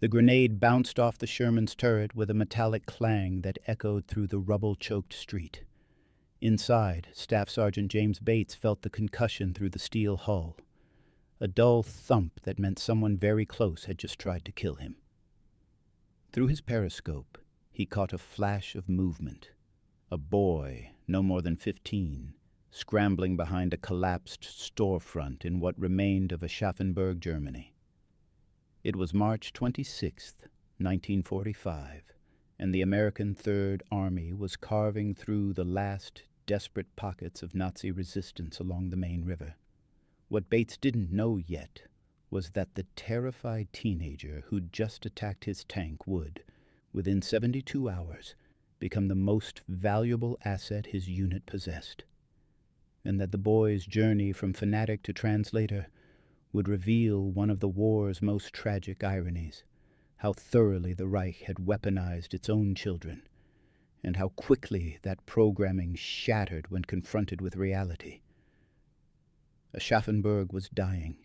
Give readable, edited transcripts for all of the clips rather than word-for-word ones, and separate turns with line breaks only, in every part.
The grenade bounced off the Sherman's turret with a metallic clang that echoed through the rubble-choked street. Inside, Staff Sergeant James Bates felt the concussion through the steel hull, a dull thump that meant someone very close had just tried to kill him. Through his periscope, he caught a flash of movement. A boy, no more than 15, scrambling behind a collapsed storefront in what remained of Aschaffenburg, Germany. It was March 26th, 1945, and the American Third Army was carving through the last desperate pockets of Nazi resistance along the main river. What Bates didn't know yet was that the terrified teenager who'd just attacked his tank would, within 72 hours, become the most valuable asset his unit possessed, and that the boy's journey from fanatic to translator would reveal one of the war's most tragic ironies, how thoroughly the Reich had weaponized its own children, and how quickly that programming shattered when confronted with reality. Aschaffenburg was dying.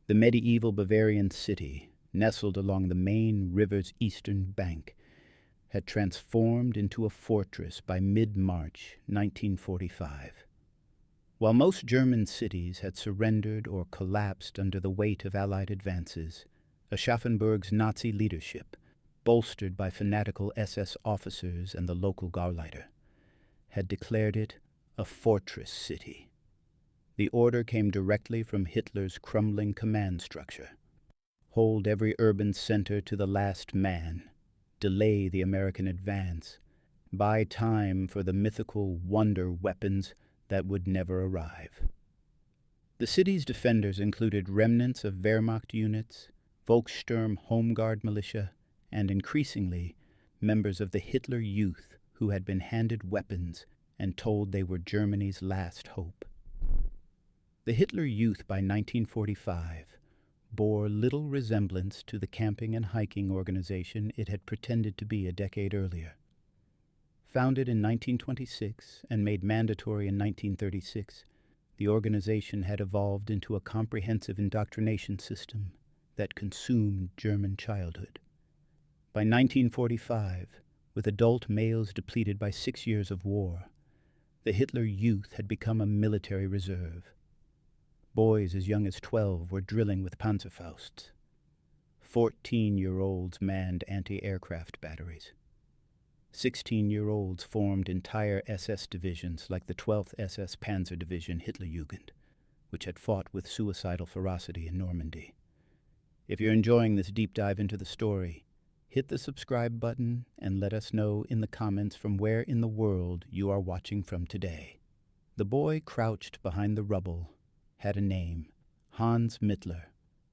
The medieval Bavarian city, nestled along the Main River's eastern bank, had transformed into a fortress by mid-March 1945. While most German cities had surrendered or collapsed under the weight of Allied advances, Aschaffenburg's Nazi leadership, bolstered by fanatical SS officers and the local Gauleiter, had declared it a fortress city. The order came directly from Hitler's crumbling command structure. Hold every urban center to the last man, delay the American advance, buy time for the mythical wonder weapons that would never arrive. The city's defenders included remnants of Wehrmacht units, Volkssturm Home Guard militia, and increasingly members of the Hitler Youth who had been handed weapons and told they were Germany's last hope. The Hitler Youth by 1945 bore little resemblance to the camping and hiking organization it had pretended to be a decade earlier. Founded in 1926 and made mandatory in 1936, the organization had evolved into a comprehensive indoctrination system that consumed German childhood. By 1945, with adult males depleted by 6 years of war, the Hitler Youth had become a military reserve. Boys as young as 12 were drilling with Panzerfausts. 14-year-olds manned anti-aircraft batteries. 16-year-olds formed entire SS divisions like the 12th SS Panzer Division Hitlerjugend, which had fought with suicidal ferocity in Normandy. If you're enjoying this deep dive into the story, hit the subscribe button and let us know in the comments from where in the world you are watching from today. The boy crouched behind the rubble had a name, Hans Mittler.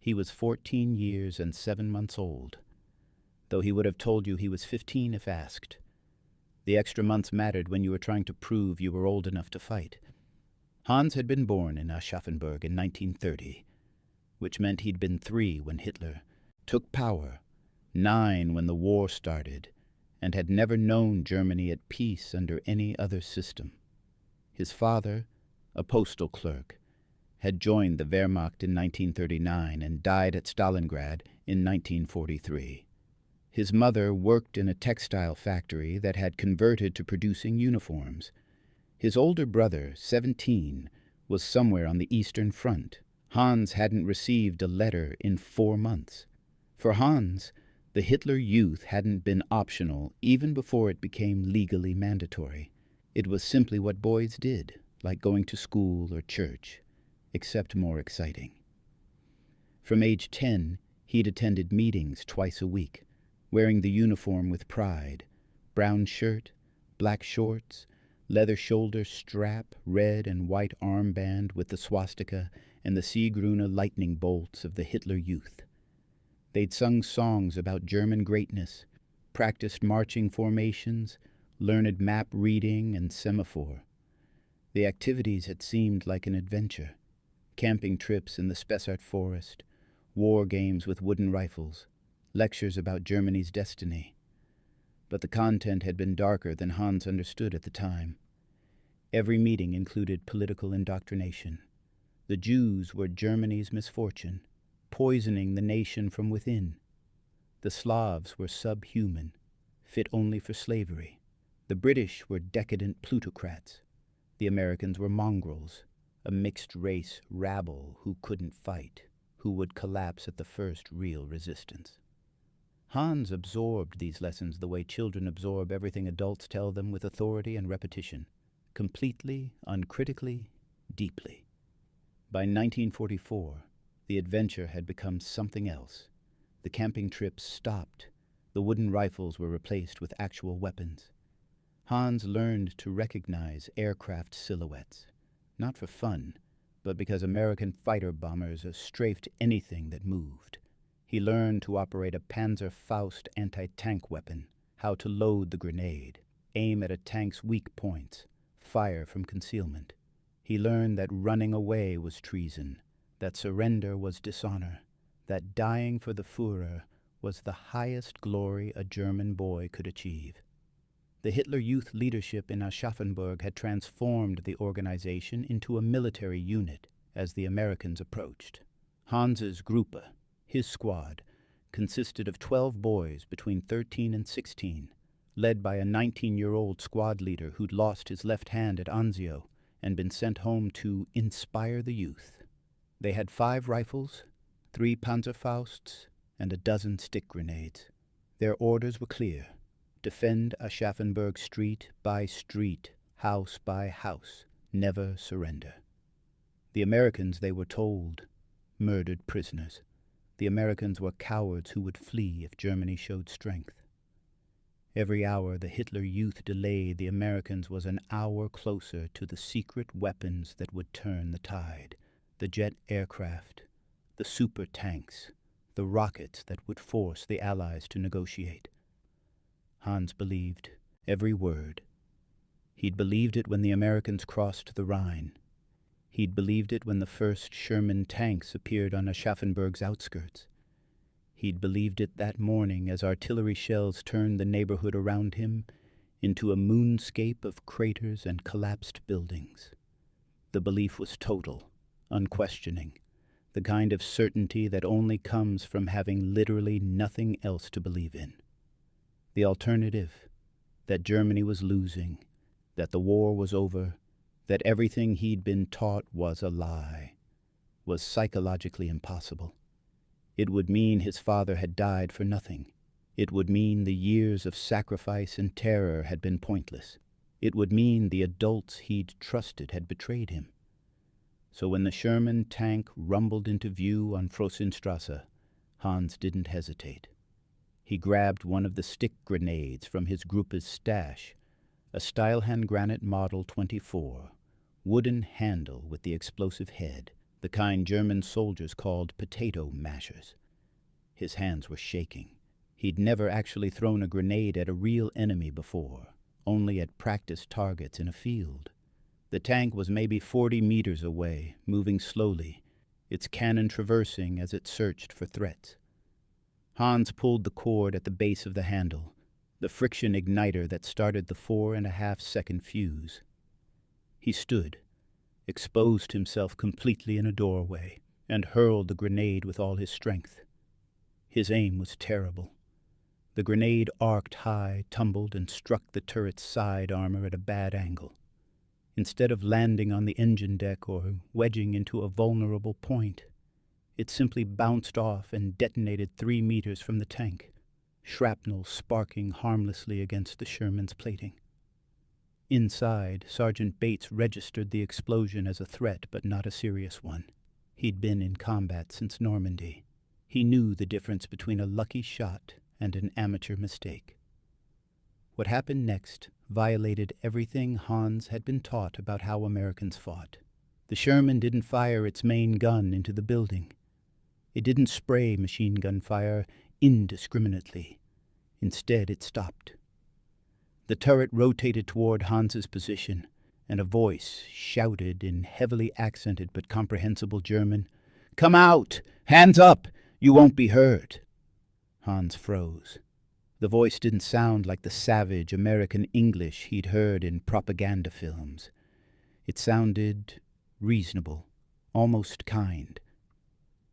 He was 14 years and 7 months old, though he would have told you he was 15 if asked. The extra months mattered when you were trying to prove you were old enough to fight. Hans had been born in Aschaffenburg in 1930, which meant he'd been 3 when Hitler took power, 9 when the war started, and had never known Germany at peace under any other system. His father, a postal clerk, had joined the Wehrmacht in 1939 and died at Stalingrad in 1943. His mother worked in a textile factory that had converted to producing uniforms. His older brother, 17, was somewhere on the Eastern Front. Hans hadn't received a letter in 4 months. For Hans, the Hitler Youth hadn't been optional even before it became legally mandatory. It was simply what boys did, like going to school or church, except more exciting. From age 10, he'd attended meetings twice a week, wearing the uniform with pride, brown shirt, black shorts, leather shoulder strap, red and white armband with the swastika and the Seegrüne lightning bolts of the Hitler Youth. They'd sung songs about German greatness, practiced marching formations, learned map reading and semaphore. The activities had seemed like an adventure. Camping trips in the Spessart forest, war games with wooden rifles, lectures about Germany's destiny. But the content had been darker than Hans understood at the time. Every meeting included political indoctrination. The Jews were Germany's misfortune, poisoning the nation from within. The Slavs were subhuman, fit only for slavery. The British were decadent plutocrats. The Americans were mongrels, a mixed-race rabble who couldn't fight, who would collapse at the first real resistance. Hans absorbed these lessons the way children absorb everything adults tell them with authority and repetition, completely, uncritically, deeply. By 1944, the adventure had become something else. The camping trips stopped. The wooden rifles were replaced with actual weapons. Hans learned to recognize aircraft silhouettes, not for fun, but because American fighter bombers strafed anything that moved. He learned to operate a Panzerfaust anti-tank weapon, how to load the grenade, aim at a tank's weak points, fire from concealment. He learned that running away was treason, that surrender was dishonor, that dying for the Führer was the highest glory a German boy could achieve. The Hitler Youth leadership in Aschaffenburg had transformed the organization into a military unit as the Americans approached. Hans's Gruppe, his squad, consisted of 12 boys between 13 and 16, led by a 19-year-old squad leader who'd lost his left hand at Anzio and been sent home to inspire the youth. They had 5 rifles, 3 Panzerfausts, and a dozen stick grenades. Their orders were clear: defend Aschaffenburg street by street, house by house, never surrender. The Americans, they were told, murdered prisoners. The Americans were cowards who would flee if Germany showed strength. Every hour the Hitler Youth delayed the Americans was an hour closer to the secret weapons that would turn the tide, the jet aircraft, the super tanks, the rockets that would force the Allies to negotiate. Hans believed every word. He'd believed it when the Americans crossed the Rhine. He'd believed it when the first Sherman tanks appeared on Aschaffenburg's outskirts. He'd believed it that morning as artillery shells turned the neighborhood around him into a moonscape of craters and collapsed buildings. The belief was total, unquestioning, the kind of certainty that only comes from having literally nothing else to believe in. The alternative, that Germany was losing, that the war was over, that everything he'd been taught was a lie, was psychologically impossible. It would mean his father had died for nothing. It would mean the years of sacrifice and terror had been pointless. It would mean the adults he'd trusted had betrayed him. So when the Sherman tank rumbled into view on Frossenstrasse, Hans didn't hesitate. He grabbed one of the stick grenades from his Gruppe's stash, a Steilhand Granite Model 24, wooden handle with the explosive head, the kind German soldiers called potato mashers. His hands were shaking. He'd never actually thrown a grenade at a real enemy before, only at practice targets in a field. The tank was maybe 40 meters away, moving slowly, its cannon traversing as it searched for threats. Hans pulled the cord at the base of the handle, the friction igniter that started the 4.5-second fuse. He stood, exposed himself completely in a doorway, and hurled the grenade with all his strength. His aim was terrible. The grenade arced high, tumbled, and struck the turret's side armor at a bad angle. Instead of landing on the engine deck or wedging into a vulnerable point, it simply bounced off and detonated 3 meters from the tank, shrapnel sparking harmlessly against the Sherman's plating. Inside, Sergeant Bates registered the explosion as a threat, but not a serious one. He'd been in combat since Normandy. He knew the difference between a lucky shot and an amateur mistake. What happened next violated everything Hans had been taught about how Americans fought. The Sherman didn't fire its main gun into the building. It didn't spray machine gun fire indiscriminately. Instead, it stopped. The turret rotated toward Hans's position, and a voice shouted in heavily accented but comprehensible German, "Come out! Hands up! You won't be hurt!" Hans froze. The voice didn't sound like the savage American English he'd heard in propaganda films. It sounded reasonable, almost kind.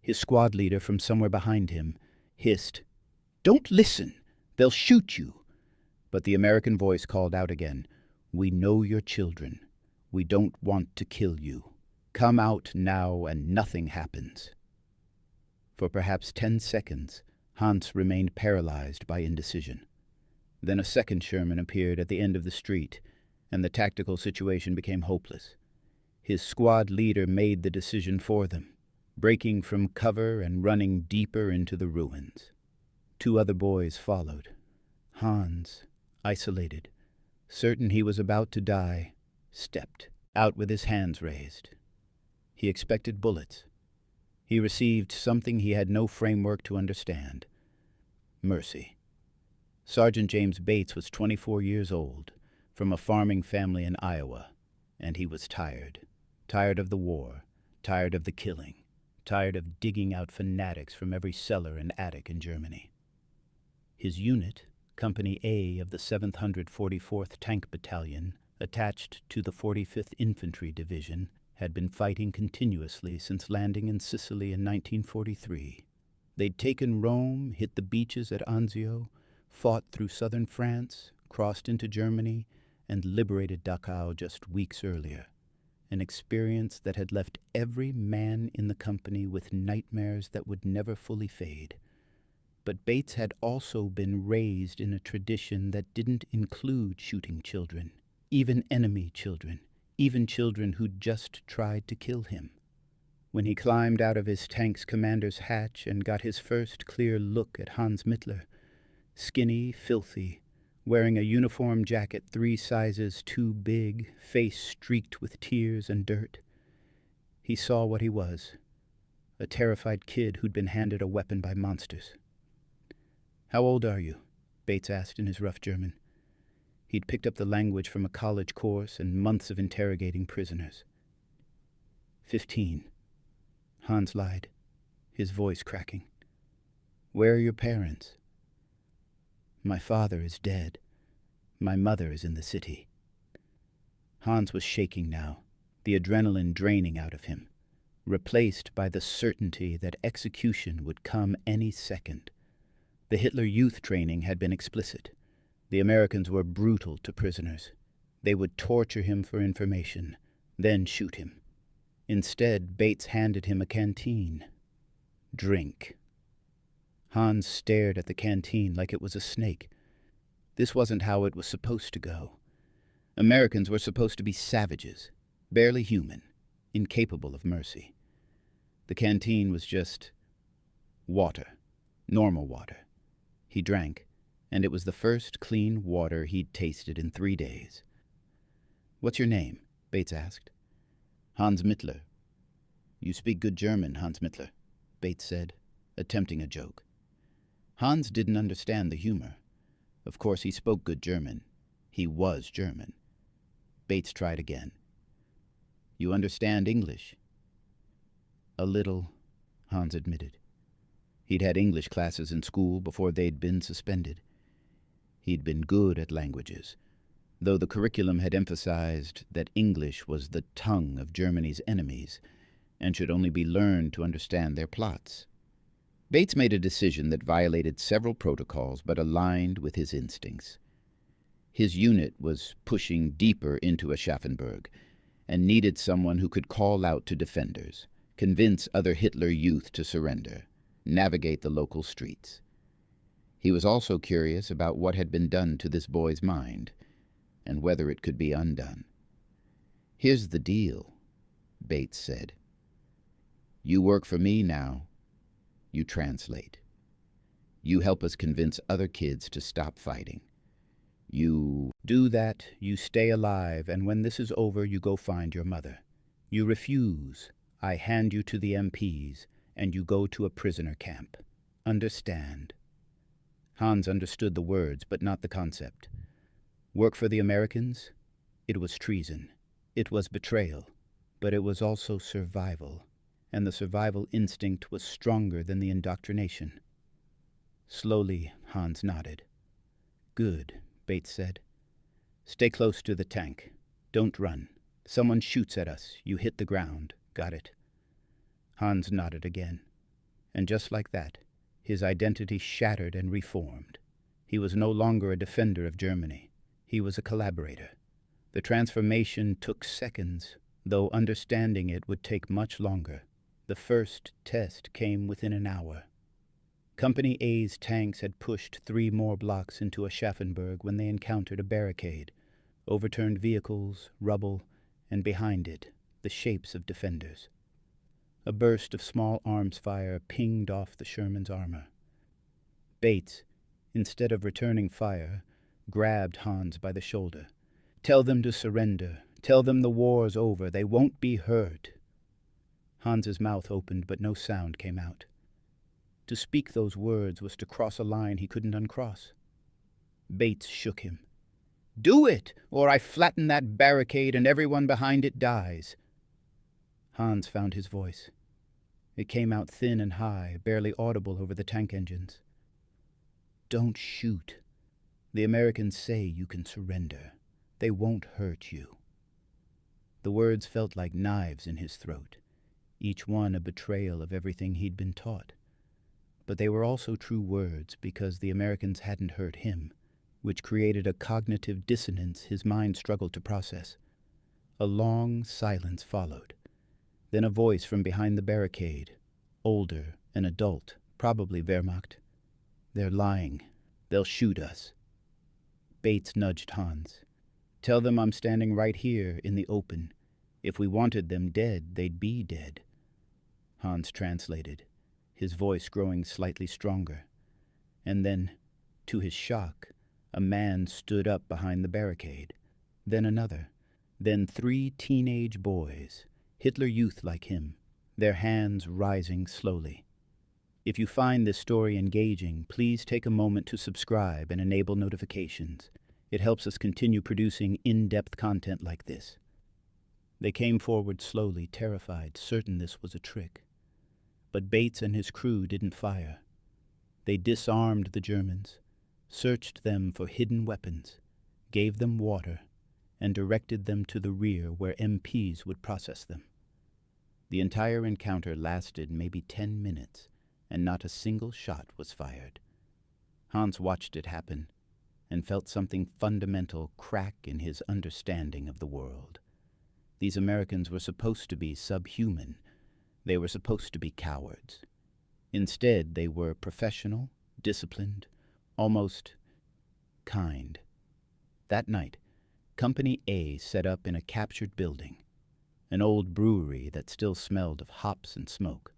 His squad leader from somewhere behind him hissed, "Don't listen! They'll shoot you!" But the American voice called out again, "We know your children. We don't want to kill you. Come out now and nothing happens." For perhaps 10 seconds, Hans remained paralyzed by indecision. Then a second Sherman appeared at the end of the street, and the tactical situation became hopeless. His squad leader made the decision for them, breaking from cover and running deeper into the ruins. 2 other boys followed. Hans, isolated, certain he was about to die, stepped out with his hands raised. He expected bullets. He received something he had no framework to understand: mercy. Sergeant James Bates was 24 years old, from a farming family in Iowa, and he was tired. Tired of the war, tired of the killing, tired of digging out fanatics from every cellar and attic in Germany. His unit, Company A of the 744th Tank Battalion, attached to the 45th Infantry Division, had been fighting continuously since landing in Sicily in 1943. They'd taken Rome, hit the beaches at Anzio, fought through southern France, crossed into Germany, and liberated Dachau just weeks earlier. An experience that had left every man in the company with nightmares that would never fully fade. But Bates had also been raised in a tradition that didn't include shooting children, even enemy children, even children who'd just tried to kill him. When he climbed out of his tank's commander's hatch and got his first clear look at Hans Mittler, skinny, filthy, wearing a uniform jacket 3 sizes too big, face streaked with tears and dirt, he saw what he was: a terrified kid who'd been handed a weapon by monsters. "How old are you?" Bates asked in his rough German. He'd picked up the language from a college course and months of interrogating prisoners. 15. Hans lied, his voice cracking. "Where are your parents?" "My father is dead. My mother is in the city." Hans was shaking now, the adrenaline draining out of him, replaced by the certainty that execution would come any second. The Hitler Youth training had been explicit. The Americans were brutal to prisoners. They would torture him for information, then shoot him. Instead, Bates handed him a canteen. "Drink." Hans stared at the canteen like it was a snake. This wasn't how it was supposed to go. Americans were supposed to be savages, barely human, incapable of mercy. The canteen was just water, normal water. He drank, and it was the first clean water he'd tasted in 3 days. "What's your name?" Bates asked. "Hans Mittler." "You speak good German, Hans Mittler," Bates said, attempting a joke. Hans didn't understand the humor. Of course he spoke good German. He was German. Bates tried again. "You understand English?" "A little," Hans admitted. He'd had English classes in school before they'd been suspended. He'd been good at languages, though the curriculum had emphasized that English was the tongue of Germany's enemies and should only be learned to understand their plots. Bates made a decision that violated several protocols but aligned with his instincts. His unit was pushing deeper into Aschaffenburg and needed someone who could call out to defenders, convince other Hitler Youth to surrender, navigate the local streets. He was also curious about what had been done to this boy's mind and whether it could be undone. "Here's the deal," Bates said. "You work for me now. You translate. You help us convince other kids to stop fighting. You do that, you stay alive, and when this is over, you go find your mother. You refuse, I hand you to the MPs, and you go to a prisoner camp. Understand?" Hans understood the words, but not the concept. Work for the Americans? It was treason. It was betrayal. But it was also survival, and the survival instinct was stronger than the indoctrination. Slowly, Hans nodded. "Good," Bates said. "Stay close to the tank. Don't run. Someone shoots at us. You hit the ground. Got it?" Hans nodded again. And just like that, his identity shattered and reformed. He was no longer a defender of Germany. He was a collaborator. The transformation took seconds, though understanding it would take much longer. The first test came within an hour. Company A's tanks had pushed 3 more blocks into Aschaffenburg when they encountered a barricade, overturned vehicles, rubble, and behind it, the shapes of defenders. A burst of small arms fire pinged off the Sherman's armor. Bates, instead of returning fire, grabbed Hans by the shoulder. "Tell them to surrender. Tell them the war's over. They won't be hurt." Hans's mouth opened, but no sound came out. To speak those words was to cross a line he couldn't uncross. Bates shook him. "Do it, or I flatten that barricade and everyone behind it dies." Hans found his voice. It came out thin and high, barely audible over the tank engines. "Don't shoot. The Americans say you can surrender. They won't hurt you." The words felt like knives in his throat, each one a betrayal of everything he'd been taught. But they were also true words because the Americans hadn't hurt him, which created a cognitive dissonance his mind struggled to process. A long silence followed. Then a voice from behind the barricade, older, an adult, probably Wehrmacht. "They're lying. They'll shoot us." Bates nudged Hans. "Tell them I'm standing right here in the open. If we wanted them dead, they'd be dead." Hans translated, his voice growing slightly stronger. And then, to his shock, a man stood up behind the barricade. Then another. Then 3 teenage boys, Hitler Youth like him, their hands rising slowly. If you find this story engaging, please take a moment to subscribe and enable notifications. It helps us continue producing in-depth content like this. They came forward slowly, terrified, certain this was a trick. But Bates and his crew didn't fire. They disarmed the Germans, searched them for hidden weapons, gave them water, and directed them to the rear where MPs would process them. The entire encounter lasted maybe 10 minutes, and not a single shot was fired. Hans watched it happen and felt something fundamental crack in his understanding of the world. These Americans were supposed to be subhuman. They were supposed to be cowards. Instead, they were professional, disciplined, almost kind. That night, Company A set up in a captured building, an old brewery that still smelled of hops and smoke.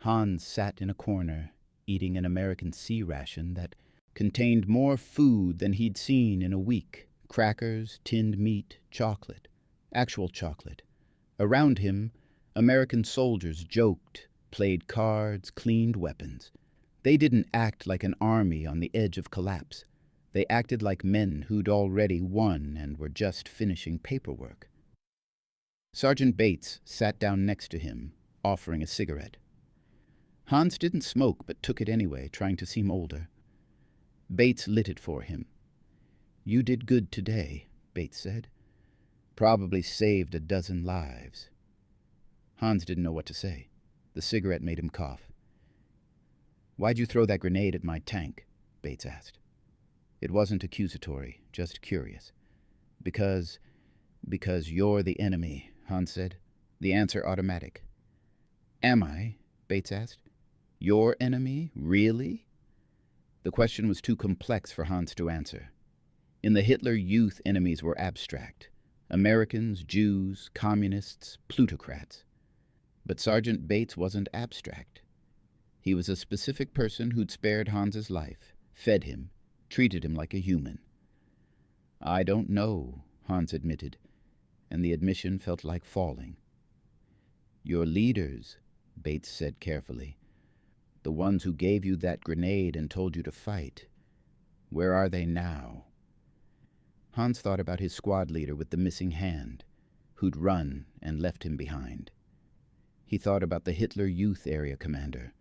Hans sat in a corner, eating an American sea ration that contained more food than he'd seen in a week. Crackers, tinned meat, chocolate, actual chocolate. Around him, American soldiers joked, played cards, cleaned weapons. They didn't act like an army on the edge of collapse. They acted like men who'd already won and were just finishing paperwork. Sergeant Bates sat down next to him, offering a cigarette. Hans didn't smoke, but took it anyway, trying to seem older. Bates lit it for him. "You did good today," Bates said. "Probably saved a dozen lives." Hans didn't know what to say. The cigarette made him cough. "Why'd you throw that grenade at my tank?" Bates asked. It wasn't accusatory, just curious. Because you're the enemy," Hans said. The answer automatic. "Am I?" Bates asked. "Your enemy? Really?" The question was too complex for Hans to answer. In the Hitler Youth, enemies were abstract. Americans, Jews, communists, plutocrats. But Sergeant Bates wasn't abstract. He was a specific person who'd spared Hans's life, fed him, treated him like a human. "I don't know," Hans admitted, and the admission felt like falling. "Your leaders," Bates said carefully, "the ones who gave you that grenade and told you to fight, where are they now?" Hans thought about his squad leader with the missing hand, who'd run and left him behind. He thought about the Hitler Youth area commander,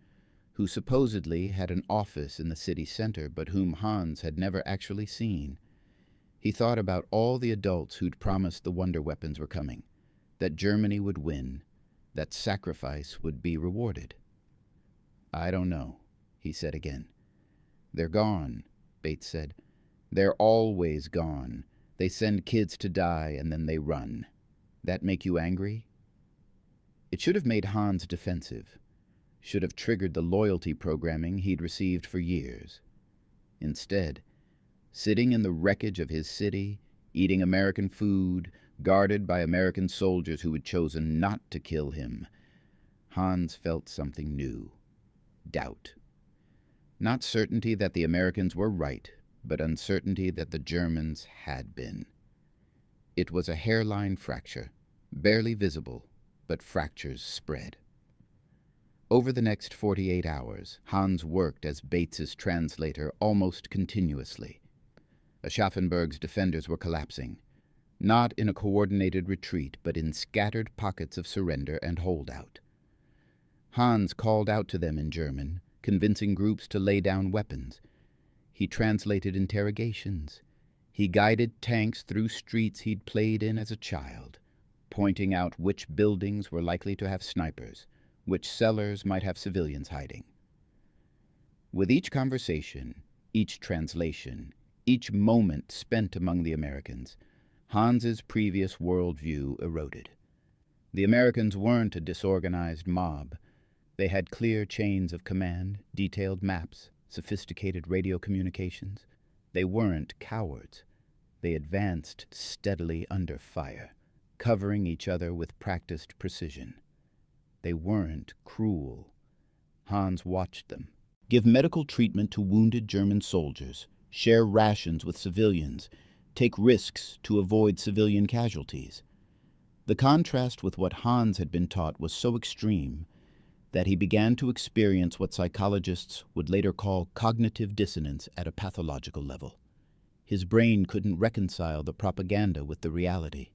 who supposedly had an office in the city center but whom Hans had never actually seen. He thought about all the adults who'd promised the wonder weapons were coming, that Germany would win, that sacrifice would be rewarded. "I don't know," he said again. "They're gone," Bates said. "They're always gone. They send kids to die and then they run. That make you angry?" It should have made Hans defensive, should have triggered the loyalty programming he'd received for years. Instead, sitting in the wreckage of his city, eating American food, guarded by American soldiers who had chosen not to kill him, Hans felt something new. Doubt. Not certainty that the Americans were right, but uncertainty that the Germans had been. It was a hairline fracture, barely visible, but fractures spread. Over the next 48 hours, Hans worked as Bates's translator almost continuously. Aschaffenburg's defenders were collapsing, not in a coordinated retreat, but in scattered pockets of surrender and holdout. Hans called out to them in German, convincing groups to lay down weapons. He translated interrogations. He guided tanks through streets he'd played in as a child, pointing out which buildings were likely to have snipers, which cellars might have civilians hiding. With each conversation, each translation, each moment spent among the Americans, Hans's previous worldview eroded. The Americans weren't a disorganized mob. They had clear chains of command, detailed maps, sophisticated radio communications. They weren't cowards. They advanced steadily under fire, covering each other with practiced precision. They weren't cruel. Hans watched them give medical treatment to wounded German soldiers, share rations with civilians, take risks to avoid civilian casualties. The contrast with what Hans had been taught was so extreme that he began to experience what psychologists would later call cognitive dissonance at a pathological level. His brain couldn't reconcile the propaganda with the reality.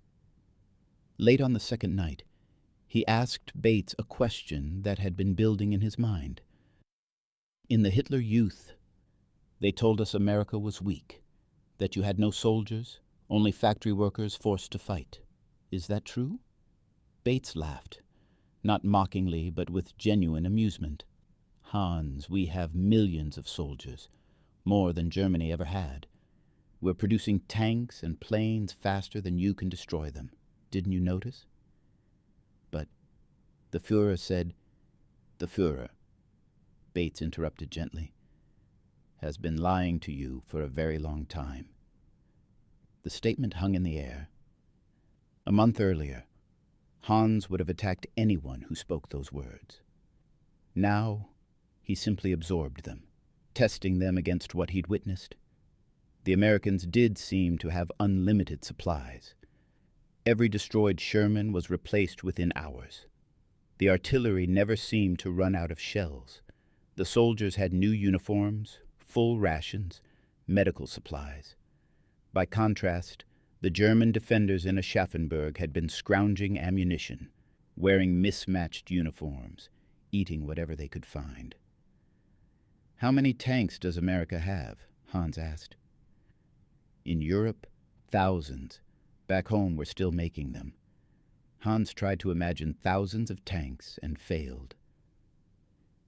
Late on the second night, he asked Bates a question that had been building in his mind. "In the Hitler Youth, they told us America was weak, that you had no soldiers, only factory workers forced to fight. Is that true?" Bates laughed, not mockingly, but with genuine amusement. "Hans, we have millions of soldiers, more than Germany ever had. We're producing tanks and planes faster than you can destroy them. Didn't you notice?" "But," the Führer said. "The Führer," Bates interrupted gently, "has been lying to you for a very long time." The statement hung in the air. A month earlier, Hans would have attacked anyone who spoke those words. Now, he simply absorbed them, testing them against what he'd witnessed. The Americans did seem to have unlimited supplies. Every destroyed Sherman was replaced within hours. The artillery never seemed to run out of shells. The soldiers had new uniforms, full rations, medical supplies. By contrast, the German defenders in Aschaffenburg had been scrounging ammunition, wearing mismatched uniforms, eating whatever they could find. "How many tanks does America have?" Hans asked. "In Europe, thousands. Back home, we're still making them." Hans tried to imagine thousands of tanks and failed.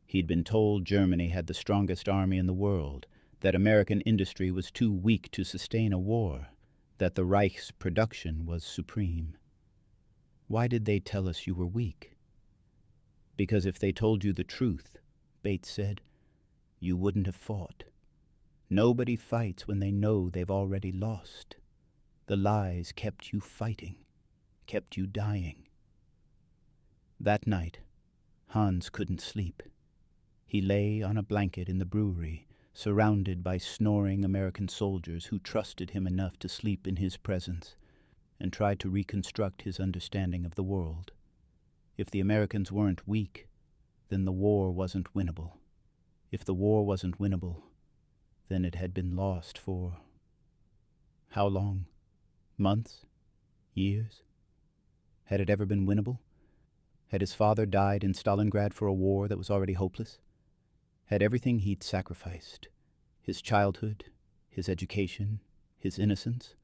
He'd been told Germany had the strongest army in the world, that American industry was too weak to sustain a war, that the Reich's production was supreme. "Why did they tell us you were weak?" "Because if they told you the truth," Bates said, "you wouldn't have fought. Nobody fights when they know they've already lost. The lies kept you fighting, kept you dying." That night, Hans couldn't sleep. He lay on a blanket in the brewery, surrounded by snoring American soldiers who trusted him enough to sleep in his presence, and tried to reconstruct his understanding of the world. If the Americans weren't weak, then the war wasn't winnable. If the war wasn't winnable, then it had been lost for how long? Months? Years? Had it ever been winnable? Had his father died in Stalingrad for a war that was already hopeless? Had everything he'd sacrificed, his childhood, his education, his innocence,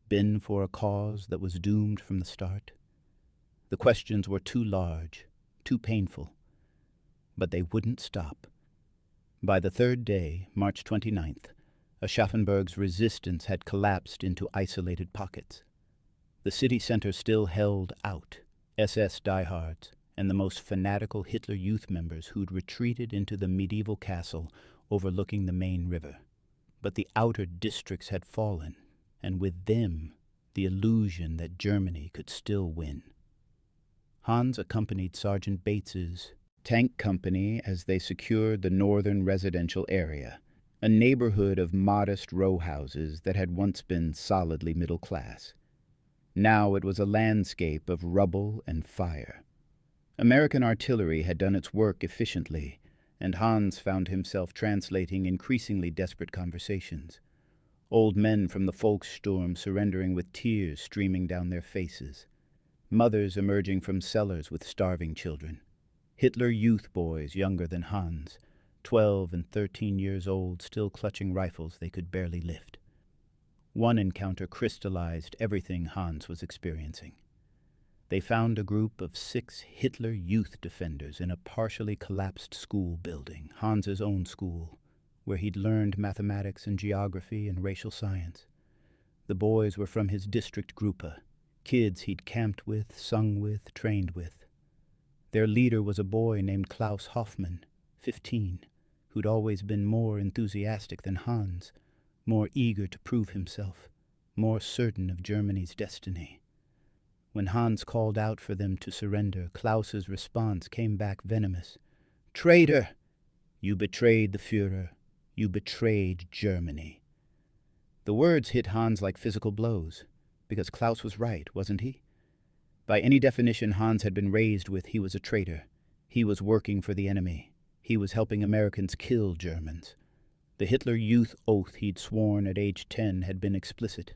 been for a cause that was doomed from the start? The questions were too large, too painful, but they wouldn't stop. By the third day, March 29th, Aschaffenburg's resistance had collapsed into isolated pockets. The city center still held out SS diehards and the most fanatical Hitler Youth members who'd retreated into the medieval castle overlooking the main river. But the outer districts had fallen, and with them, the illusion that Germany could still win. Hans accompanied Sergeant Bates's tank company as they secured the northern residential area, a neighborhood of modest row houses that had once been solidly middle class. Now it was a landscape of rubble and fire. American artillery had done its work efficiently, and Hans found himself translating increasingly desperate conversations. Old men from the Volkssturm surrendering with tears streaming down their faces. Mothers emerging from cellars with starving children. Hitler Youth boys younger than Hans, 12 and 13 years old, still clutching rifles they could barely lift. One encounter crystallized everything Hans was experiencing. They found a group of 6 Hitler Youth defenders in a partially collapsed school building, Hans's own school, where he'd learned mathematics and geography and racial science. The boys were from his district Gruppe, kids he'd camped with, sung with, trained with. Their leader was a boy named Klaus Hoffmann, 15, who'd always been more enthusiastic than Hans, more eager to prove himself, more certain of Germany's destiny. When Hans called out for them to surrender, Klaus's response came back venomous. "Traitor! You betrayed the Führer. You betrayed Germany." The words hit Hans like physical blows, because Klaus was right, wasn't he? By any definition Hans had been raised with, he was a traitor. He was working for the enemy. He was helping Americans kill Germans. The Hitler Youth oath he'd sworn at age 10 had been explicit.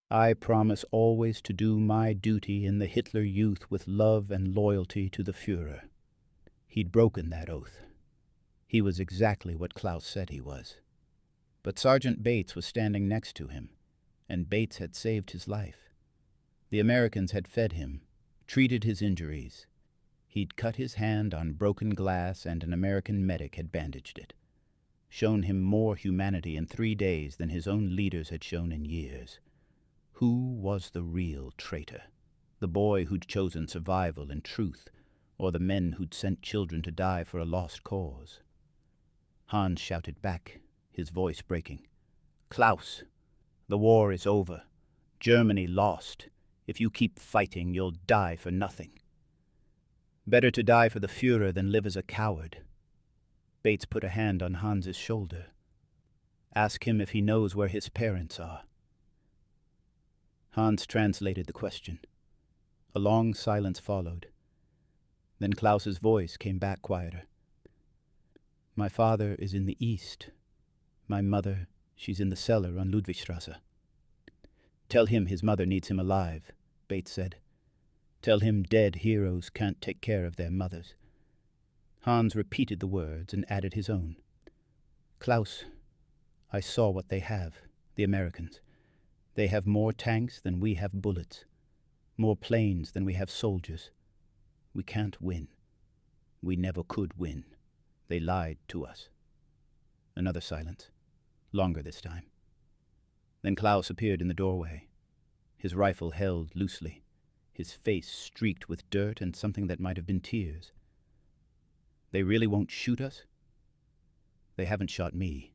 "I promise always to do my duty in the Hitler Youth with love and loyalty to the Führer." He'd broken that oath. He was exactly what Klaus said he was. But Sergeant Bates was standing next to him, and Bates had saved his life. The Americans had fed him, treated his injuries. He'd cut his hand on broken glass, and an American medic had bandaged it. Shown him more humanity in 3 days than his own leaders had shown in years. Who was the real traitor? The boy who'd chosen survival and truth, or the men who'd sent children to die for a lost cause? Hans shouted back, his voice breaking. "Klaus, the war is over. Germany lost. If you keep fighting, you'll die for nothing. Better to die for the Führer than live as a coward." Bates put a hand on Hans's shoulder. "Ask him if he knows where his parents are." Hans translated the question. A long silence followed. Then Klaus's voice came back quieter. "My father is in the east. My mother, she's in the cellar on Ludwigstrasse." "Tell him his mother needs him alive," Bates said. "Tell him dead heroes can't take care of their mothers." Hans repeated the words and added his own. "Klaus, I saw what they have, the Americans. They have more tanks than we have bullets, more planes than we have soldiers. We can't win. We never could win. They lied to us." Another silence, longer this time. Then Klaus appeared in the doorway, his rifle held loosely, his face streaked with dirt and something that might have been tears. "They really won't shoot us?" "They haven't shot me,"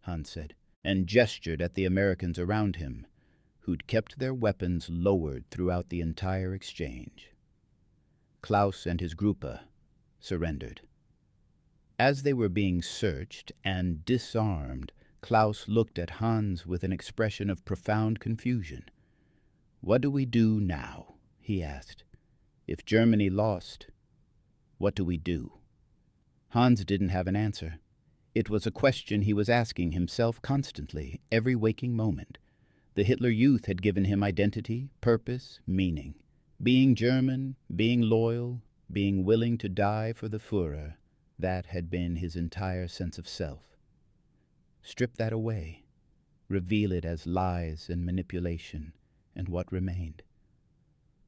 Hans said, and gestured at the Americans around him, who'd kept their weapons lowered throughout the entire exchange. Klaus and his Gruppe surrendered. As they were being searched and disarmed, Klaus looked at Hans with an expression of profound confusion. "What do we do now?" he asked. "If Germany lost, what do we do?" Hans didn't have an answer. It was a question he was asking himself constantly, every waking moment. The Hitler Youth had given him identity, purpose, meaning. Being German, being loyal, being willing to die for the Führer, that had been his entire sense of self. Strip that away, reveal it as lies and manipulation, and what remained?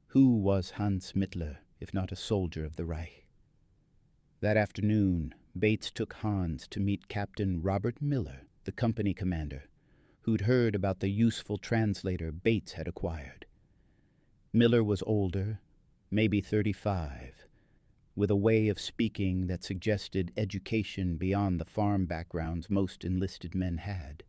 Who was Hans Mittler, if not a soldier of the Reich? That afternoon, Bates took Hans to meet Captain Robert Miller, the company commander, who'd heard about the useful translator Bates had acquired. Miller was older, maybe 35, with a way of speaking that suggested education beyond the farm backgrounds most enlisted men had.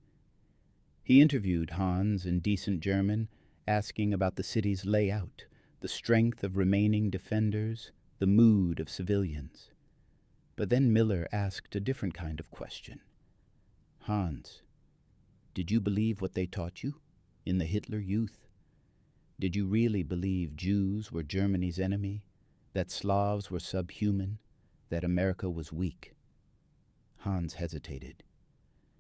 He interviewed Hans in decent German, asking about the city's layout, the strength of remaining defenders, the mood of civilians. But then Miller asked a different kind of question. Hans, did you believe what they taught you in the Hitler Youth? Did you really believe Jews were Germany's enemy, that Slavs were subhuman, that America was weak? Hans hesitated.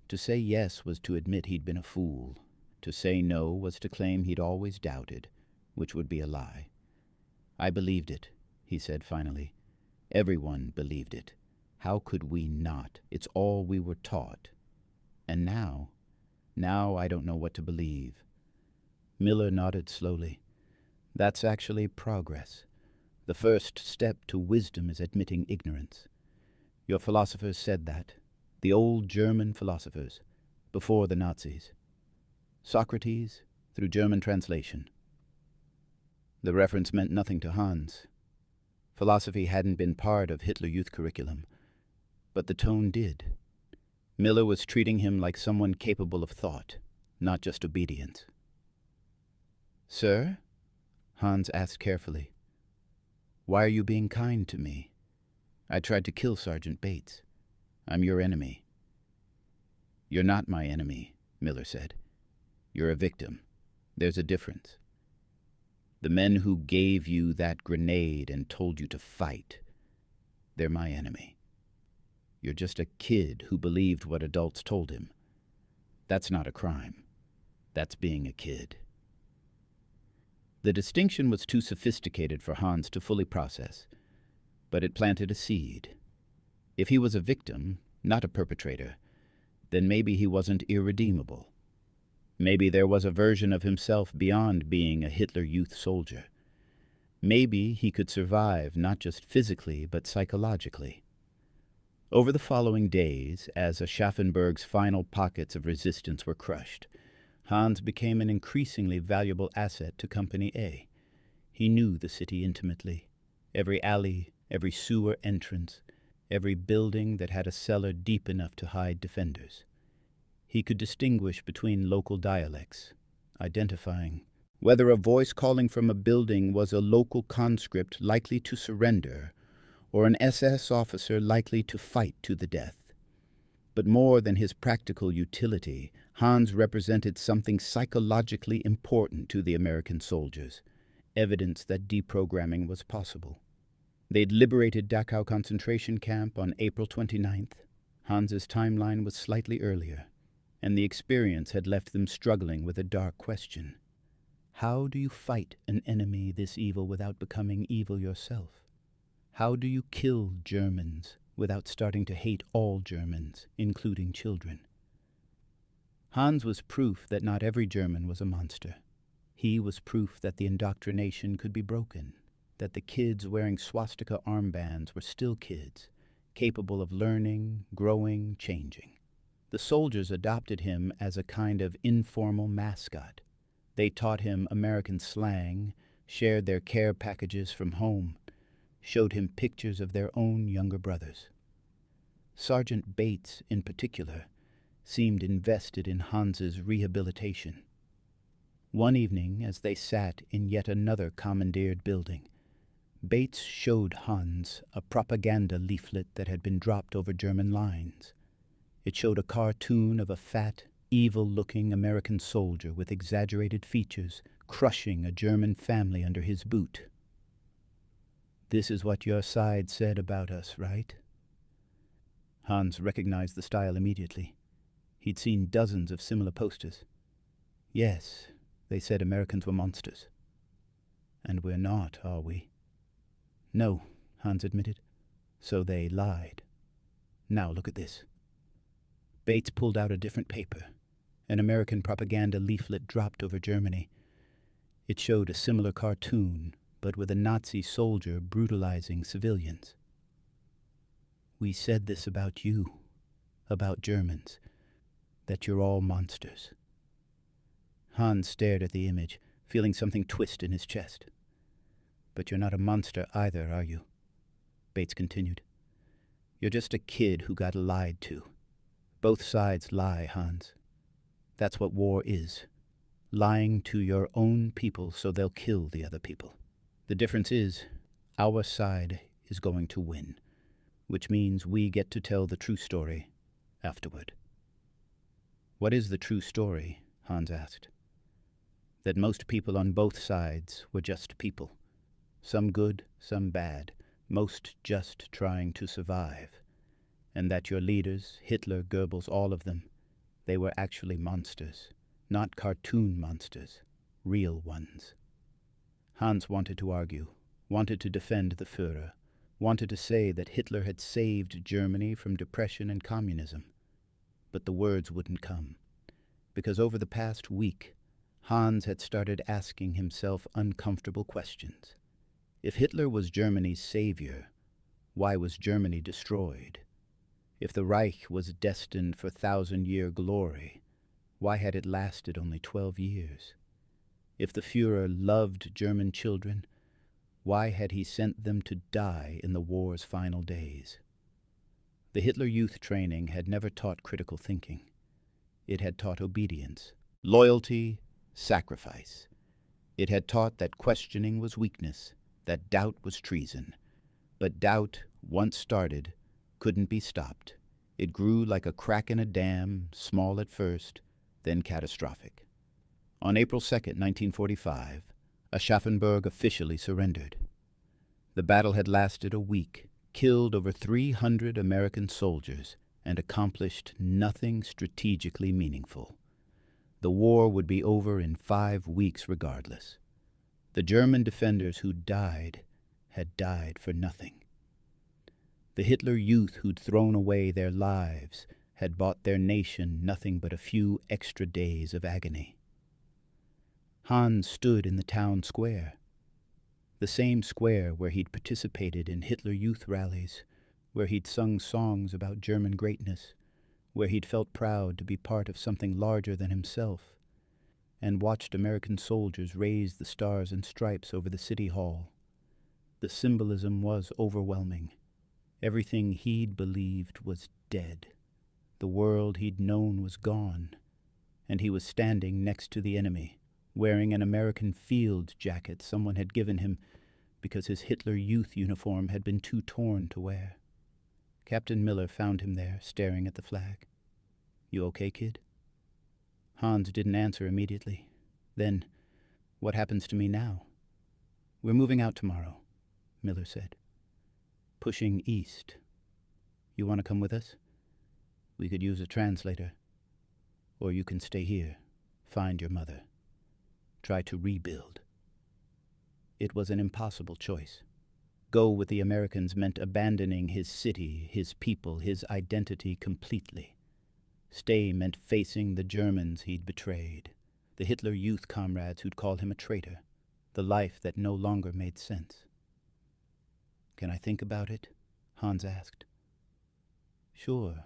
To say yes was to admit he'd been a fool. To say no was to claim he'd always doubted, which would be a lie. I believed it, he said finally. Everyone believed it. How could we not? It's all we were taught. And now I don't know what to believe. Miller nodded slowly. That's actually progress. The first step to wisdom is admitting ignorance. Your philosophers said that. The old German philosophers, before the Nazis. Socrates, through German translation. The reference meant nothing to Hans. Philosophy hadn't been part of Hitler Youth curriculum, but the tone did. Miller was treating him like someone capable of thought, not just obedience. Sir? Hans asked carefully. Why are you being kind to me? I tried to kill Sergeant Bates. I'm your enemy. You're not my enemy, Miller said. You're a victim. There's a difference. The men who gave you that grenade and told you to fight, they're my enemy. You're just a kid who believed what adults told him. That's not a crime. That's being a kid. The distinction was too sophisticated for Hans to fully process, but it planted a seed. If he was a victim, not a perpetrator, then maybe he wasn't irredeemable. Maybe there was a version of himself beyond being a Hitler Youth soldier. Maybe he could survive not just physically but psychologically. Over the following days, as Aschaffenburg's final pockets of resistance were crushed, Hans became an increasingly valuable asset to Company A. He knew the city intimately, every alley, every sewer entrance, every building that had a cellar deep enough to hide defenders. He could distinguish between local dialects, identifying whether a voice calling from a building was a local conscript likely to surrender or an SS officer likely to fight to the death. But more than his practical utility, Hans represented something psychologically important to the American soldiers, evidence that deprogramming was possible. They'd liberated Dachau concentration camp on April 29th. Hans's timeline was slightly earlier, and the experience had left them struggling with a dark question. How do you fight an enemy this evil without becoming evil yourself? How do you kill Germans without starting to hate all Germans, including children? Hans was proof that not every German was a monster. He was proof that the indoctrination could be broken, that the kids wearing swastika armbands were still kids, capable of learning, growing, changing. The soldiers adopted him as a kind of informal mascot. They taught him American slang, shared their care packages from home, showed him pictures of their own younger brothers. Sergeant Bates, in particular, seemed invested in Hans's rehabilitation. One evening, as they sat in yet another commandeered building, Bates showed Hans a propaganda leaflet that had been dropped over German lines. It showed a cartoon of a fat, evil-looking American soldier with exaggerated features crushing a German family under his boot. "This is what your side said about us, right?" Hans recognized the style immediately. He'd seen dozens of similar posters. "Yes, they said Americans were monsters. And we're not, are we?" "No," Hans admitted. "So they lied. Now look at this." Bates pulled out a different paper. An American propaganda leaflet dropped over Germany. It showed a similar cartoon, but with a Nazi soldier brutalizing civilians. We said this about you, about Germans, that you're all monsters. Hans stared at the image, feeling something twist in his chest. But you're not a monster either, are you? Bates continued. You're just a kid who got lied to. Both sides lie, Hans. That's what war is. Lying to your own people so they'll kill the other people. The difference is, our side is going to win, which means we get to tell the true story afterward. What is the true story? Hans asked. That most people on both sides were just people. Some good, some bad, most just trying to survive. And that your leaders, Hitler, Goebbels, all of them, they were actually monsters. Not cartoon monsters, real ones. Hans wanted to argue, wanted to defend the Führer, wanted to say that Hitler had saved Germany from depression and communism. But the words wouldn't come, because over the past week, Hans had started asking himself uncomfortable questions. If Hitler was Germany's savior, why was Germany destroyed? If the Reich was destined for 1,000-year glory, why had it lasted only 12 years? If the Führer loved German children, why had he sent them to die in the war's final days? The Hitler Youth training had never taught critical thinking. It had taught obedience, loyalty, sacrifice. It had taught that questioning was weakness, that doubt was treason. But doubt, once started, couldn't be stopped. It grew like a crack in a dam, small at first, then catastrophic. On April 2nd, 1945, Aschaffenburg officially surrendered. The battle had lasted a week, killed over 300 American soldiers, and accomplished nothing strategically meaningful. The war would be over in 5 weeks regardless. The German defenders who died had died for nothing. The Hitler Youth who'd thrown away their lives had bought their nation nothing but a few extra days of agony. Hans stood in the town square, the same square where he'd participated in Hitler Youth rallies, where he'd sung songs about German greatness, where he'd felt proud to be part of something larger than himself, and watched American soldiers raise the stars and stripes over the city hall. The symbolism was overwhelming. Everything he'd believed was dead. The world he'd known was gone, and he was standing next to the enemy, wearing an American field jacket someone had given him because his Hitler Youth uniform had been too torn to wear. Captain Miller found him there, staring at the flag. "You okay, kid?" Hans didn't answer immediately. Then, "What happens to me now?" "We're moving out tomorrow," Miller said. "Pushing east. You want to come with us? We could use a translator. Or you can stay here, find your mother. Try to rebuild." It was an impossible choice. Go with the Americans meant abandoning his city, his people, his identity completely. Stay meant facing the Germans he'd betrayed, the Hitler Youth comrades who'd called him a traitor, the life that no longer made sense. "Can I think about it?" Hans asked. "Sure,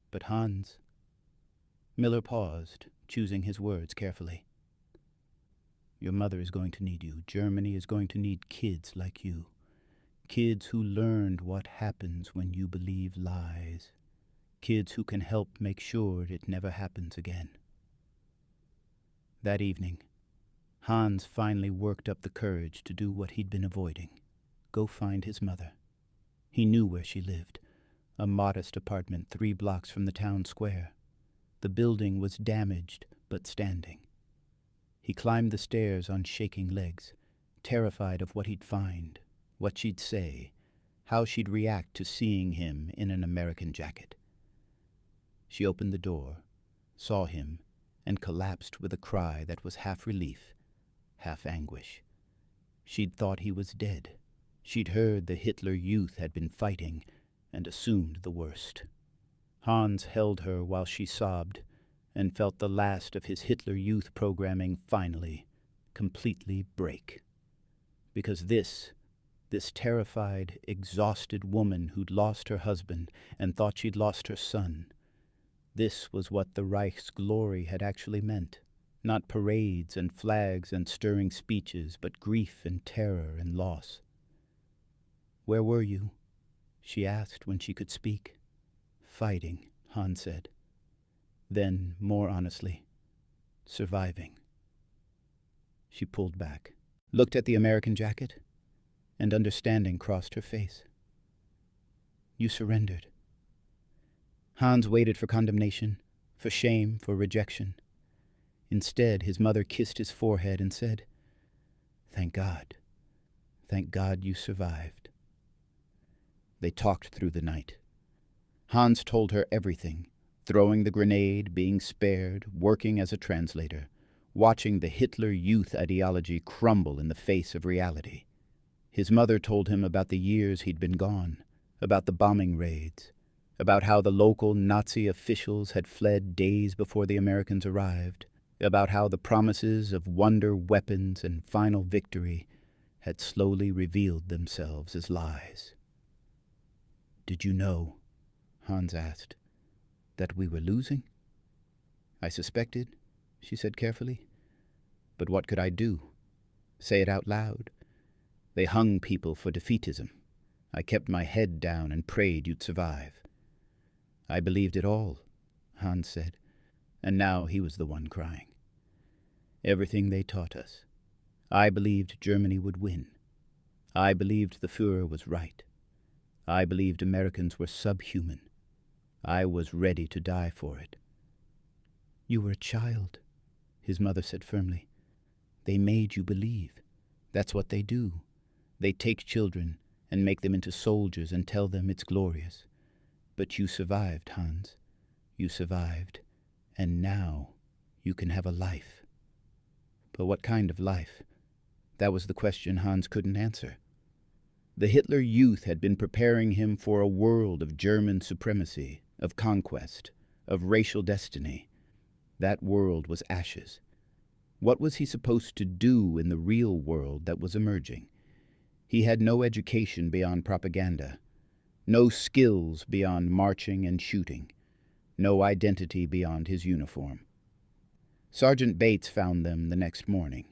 but Hans..." Miller paused, choosing his words carefully. "Your mother is going to need you. Germany is going to need kids like you. Kids who learned what happens when you believe lies. Kids who can help make sure it never happens again." That evening, Hans finally worked up the courage to do what he'd been avoiding. Go find his mother. He knew where she lived, a modest apartment 3 blocks from the town square. The building was damaged, but standing. He climbed the stairs on shaking legs, terrified of what he'd find, what she'd say, how she'd react to seeing him in an American jacket. She opened the door, saw him, and collapsed with a cry that was half relief, half anguish. She'd thought he was dead. She'd heard the Hitler Youth had been fighting, and assumed the worst. Hans held her while she sobbed, and felt the last of his Hitler Youth programming finally, completely break. Because this This terrified, exhausted woman who'd lost her husband and thought she'd lost her son. This was what the Reich's glory had actually meant. Not parades and flags and stirring speeches, but grief and terror and loss. "Where were you?" she asked when she could speak. "Fighting," Hans said. Then, more honestly, "surviving." She pulled back, looked at the American jacket, and understanding crossed her face. "You surrendered." Hans waited for condemnation, for shame, for rejection. Instead, his mother kissed his forehead and said, "Thank God. Thank God you survived." They talked through the night. Hans told her everything, throwing the grenade, being spared, working as a translator, watching the Hitler Youth ideology crumble in the face of reality. His mother told him about the years he'd been gone, about the bombing raids, about how the local Nazi officials had fled days before the Americans arrived, about how the promises of wonder weapons and final victory had slowly revealed themselves as lies. "Did you know," Hans asked, "that we were losing?" "I suspected," she said carefully. "But what could I do? Say it out loud? They hung people for defeatism. I kept my head down and prayed you'd survive." "I believed it all," Hans said, and now he was the one crying. "Everything they taught us. I believed Germany would win. I believed the Führer was right. I believed Americans were subhuman. I was ready to die for it." "You were a child," his mother said firmly. "They made you believe. That's what they do. They take children and make them into soldiers and tell them it's glorious. But you survived, Hans. You survived, and now you can have a life." But what kind of life? That was the question Hans couldn't answer. The Hitler Youth had been preparing him for a world of German supremacy, of conquest, of racial destiny. That world was ashes. What was he supposed to do in the real world that was emerging? He had no education beyond propaganda, no skills beyond marching and shooting, no identity beyond his uniform. Sergeant Bates found them the next morning.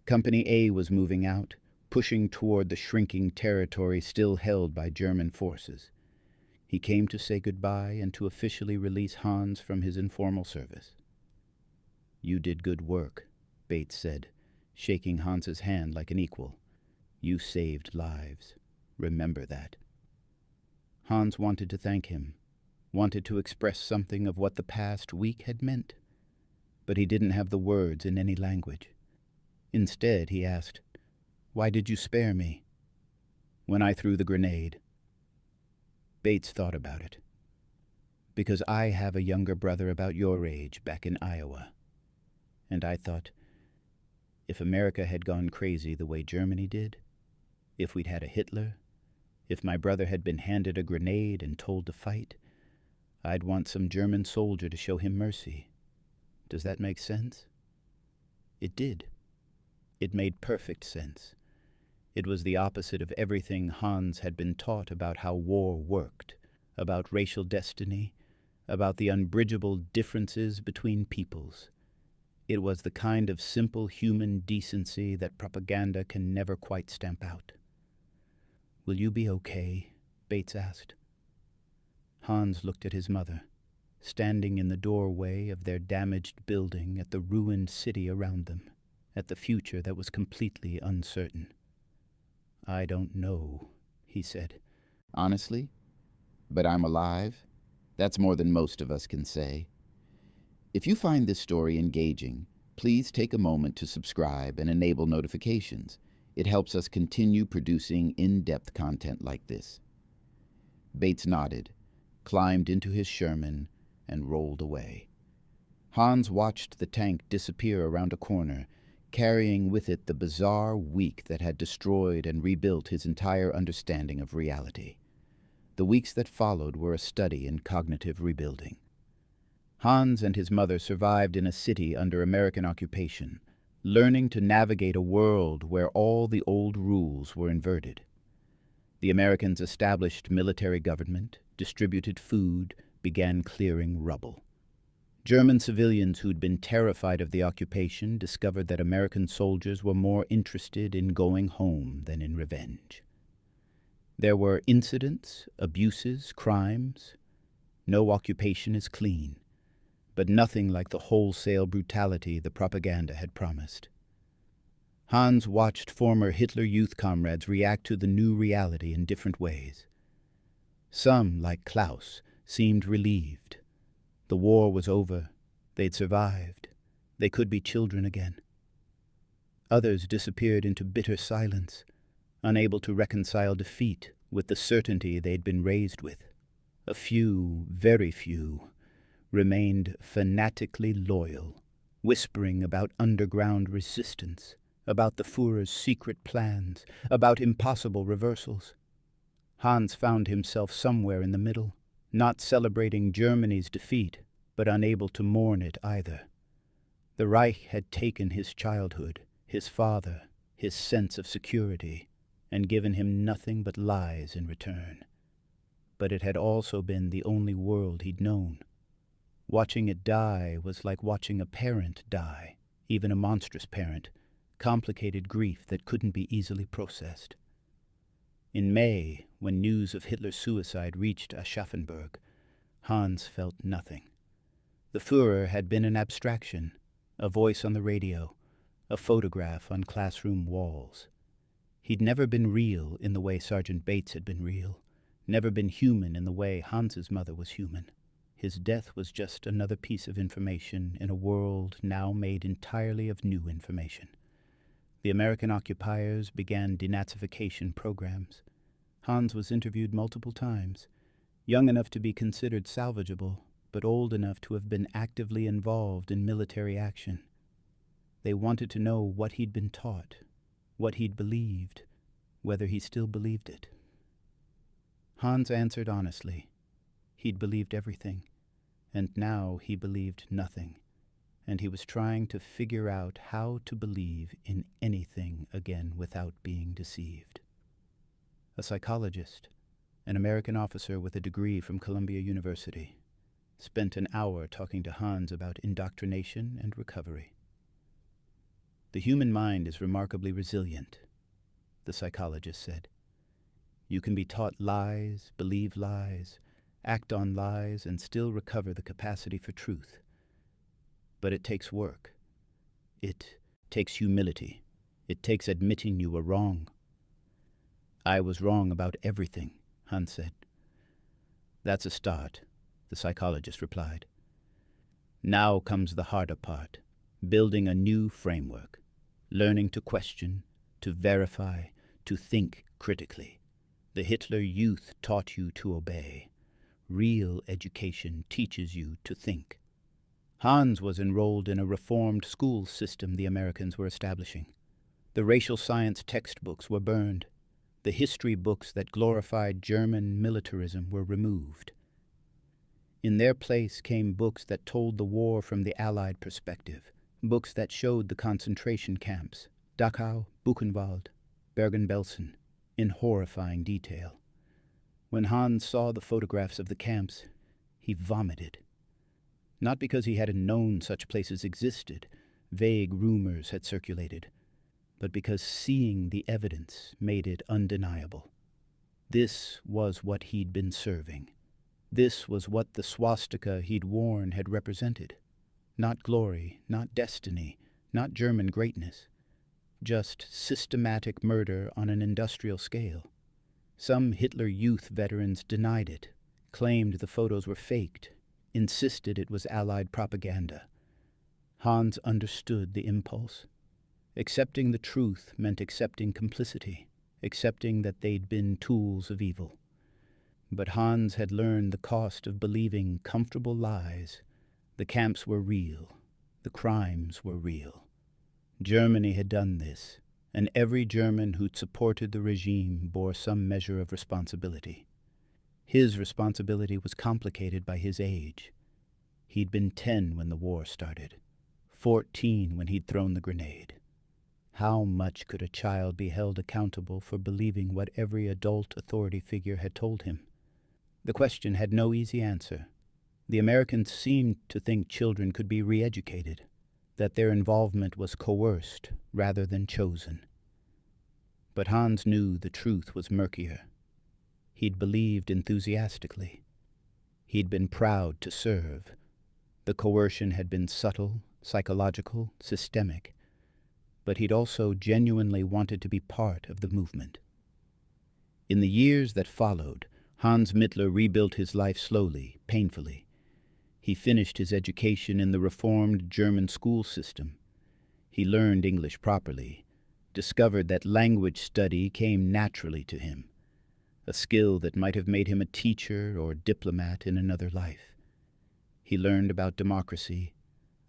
Company A was moving out, pushing toward the shrinking territory still held by German forces. He came to say goodbye and to officially release Hans from his informal service. "You did good work," Bates said, shaking Hans's hand like an equal. "You saved lives. Remember that." Hans wanted to thank him, wanted to express something of what the past week had meant, but he didn't have the words in any language. Instead, he asked, "Why did you spare me?" "When I threw the grenade." Bates thought about it. "Because I have a younger brother about your age back in Iowa. And I thought, if America had gone crazy the way Germany did, if we'd had a Hitler, if my brother had been handed a grenade and told to fight, I'd want some German soldier to show him mercy. Does that make sense?" It did. It made perfect sense. It was the opposite of everything Hans had been taught about how war worked, about racial destiny, about the unbridgeable differences between peoples. It was the kind of simple human decency that propaganda can never quite stamp out. "Will you be okay?" Bates asked. Hans looked at his mother, standing in the doorway of their damaged building at the ruined city around them, at the future that was completely uncertain. "I don't know," he said. "Honestly, but I'm alive. That's more than most of us can say." If you find this story engaging, please take a moment to subscribe and enable notifications. It helps us continue producing in-depth content like this. Bates nodded, climbed into his Sherman, and rolled away. Hans watched the tank disappear around a corner, carrying with it the bizarre week that had destroyed and rebuilt his entire understanding of reality. The weeks that followed were a study in cognitive rebuilding. Hans and his mother survived in a city under American occupation, learning to navigate a world where all the old rules were inverted. The Americans established military government, distributed food, began clearing rubble. German civilians who'd been terrified of the occupation discovered that American soldiers were more interested in going home than in revenge. There were incidents, abuses, crimes. No occupation is clean, but nothing like the wholesale brutality the propaganda had promised. Hans watched former Hitler Youth comrades react to the new reality in different ways. Some, like Klaus, seemed relieved. The war was over. They'd survived. They could be children again. Others disappeared into bitter silence, unable to reconcile defeat with the certainty they'd been raised with. A few, very few, remained fanatically loyal, whispering about underground resistance, about the Führer's secret plans, about impossible reversals. Hans found himself somewhere in the middle, not celebrating Germany's defeat, but unable to mourn it either. The Reich had taken his childhood, his father, his sense of security, and given him nothing but lies in return. But it had also been the only world he'd known. Watching it die was like watching a parent die, even a monstrous parent, complicated grief that couldn't be easily processed. In May, when news of Hitler's suicide reached Aschaffenburg, Hans felt nothing. The Führer had been an abstraction, a voice on the radio, a photograph on classroom walls. He'd never been real in the way Sergeant Bates had been real, never been human in the way Hans's mother was human. His death was just another piece of information in a world now made entirely of new information. The American occupiers began denazification programs. Hans was interviewed multiple times, young enough to be considered salvageable, but old enough to have been actively involved in military action. They wanted to know what he'd been taught, what he'd believed, whether he still believed it. Hans answered honestly. He'd believed everything, and now he believed nothing, and he was trying to figure out how to believe in anything again without being deceived. A psychologist, an American officer with a degree from Columbia University, spent an hour talking to Hans about indoctrination and recovery. The human mind is remarkably resilient, the psychologist said. You can be taught lies, believe lies, act on lies, and still recover the capacity for truth. But it takes work. It takes humility. It takes admitting you were wrong. I was wrong about everything, Hans said. That's a start, the psychologist replied. Now comes the harder part, building a new framework, learning to question, to verify, to think critically. The Hitler Youth taught you to obey. Real education teaches you to think. Hans was enrolled in a reformed school system the Americans were establishing. The racial science textbooks were burned. The history books that glorified German militarism were removed. In their place came books that told the war from the Allied perspective, books that showed the concentration camps, Dachau, Buchenwald, Bergen-Belsen, in horrifying detail. When Hans saw the photographs of the camps, he vomited. Not because he hadn't known such places existed, vague rumors had circulated, but because seeing the evidence made it undeniable. This was what he'd been serving. This was what the swastika he'd worn had represented. Not glory, not destiny, not German greatness. Just systematic murder on an industrial scale. Some Hitler Youth veterans denied it, claimed the photos were faked, insisted it was Allied propaganda. Hans understood the impulse. Accepting the truth meant accepting complicity, accepting that they'd been tools of evil. But Hans had learned the cost of believing comfortable lies. The camps were real. The crimes were real. Germany had done this, and every German who'd supported the regime bore some measure of responsibility. His responsibility was complicated by his age. He'd been 10 when the war started, 14 when he'd thrown the grenade. How much could a child be held accountable for believing what every adult authority figure had told him? The question had no easy answer. The Americans seemed to think children could be re-educated, that their involvement was coerced rather than chosen. But Hans knew the truth was murkier. He'd believed enthusiastically. He'd been proud to serve. The coercion had been subtle, psychological, systemic, but he'd also genuinely wanted to be part of the movement. In the years that followed, Hans Mittler rebuilt his life slowly, painfully. He finished his education in the reformed German school system. He learned English properly, discovered that language study came naturally to him, a skill that might have made him a teacher or diplomat in another life. He learned about democracy,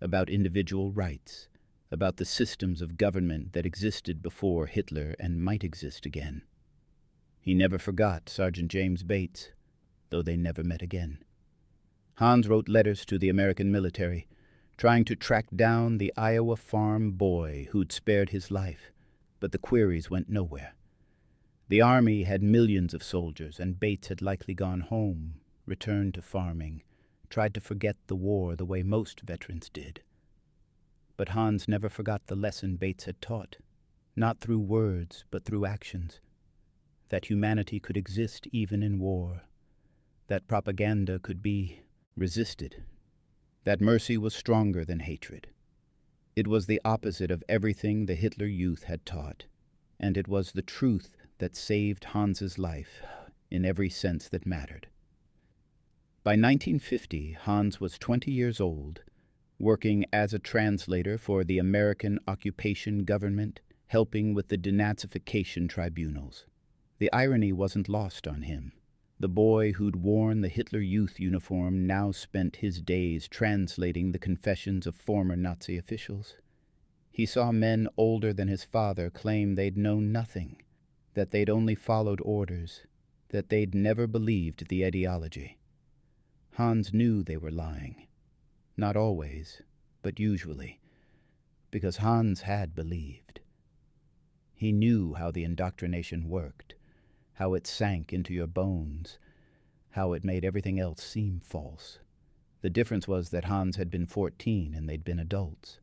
about individual rights, about the systems of government that existed before Hitler and might exist again. He never forgot Sergeant James Bates, though they never met again. Hans wrote letters to the American military, trying to track down the Iowa farm boy who'd spared his life, but the queries went nowhere. The Army had millions of soldiers, and Bates had likely gone home, returned to farming, tried to forget the war the way most veterans did. But Hans never forgot the lesson Bates had taught, not through words but through actions, that humanity could exist even in war, that propaganda could be resisted, that mercy was stronger than hatred. It was the opposite of everything the Hitler Youth had taught, and it was the truth that saved Hans's life in every sense that mattered. By 1950, Hans was 20 years old, working as a translator for the American occupation government, helping with the denazification tribunals. The irony wasn't lost on him. The boy who'd worn the Hitler Youth uniform now spent his days translating the confessions of former Nazi officials. He saw men older than his father claim they'd known nothing, that they'd only followed orders, that they'd never believed the ideology. Hans knew they were lying. Not always, but usually, because Hans had believed. He knew how the indoctrination worked, how it sank into your bones, how it made everything else seem false. The difference was that Hans had been 14 and they'd been adults.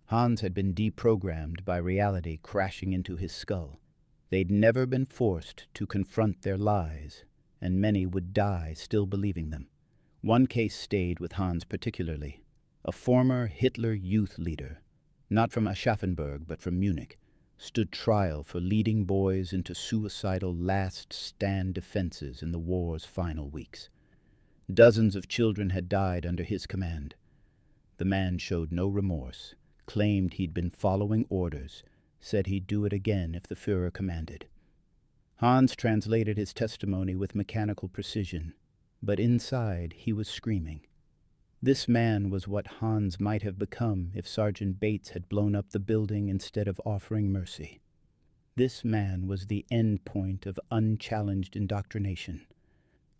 Hans had been deprogrammed by reality crashing into his skull. They'd never been forced to confront their lies, and many would die still believing them. One case stayed with Hans particularly. A former Hitler Youth leader, not from Aschaffenburg but from Munich, stood trial for leading boys into suicidal last-stand defenses in the war's final weeks. Dozens of children had died under his command. The man showed no remorse, claimed he'd been following orders, said he'd do it again if the Führer commanded. Hans translated his testimony with mechanical precision, but inside he was screaming. This man was what Hans might have become if Sergeant Bates had blown up the building instead of offering mercy. This man was the end point of unchallenged indoctrination,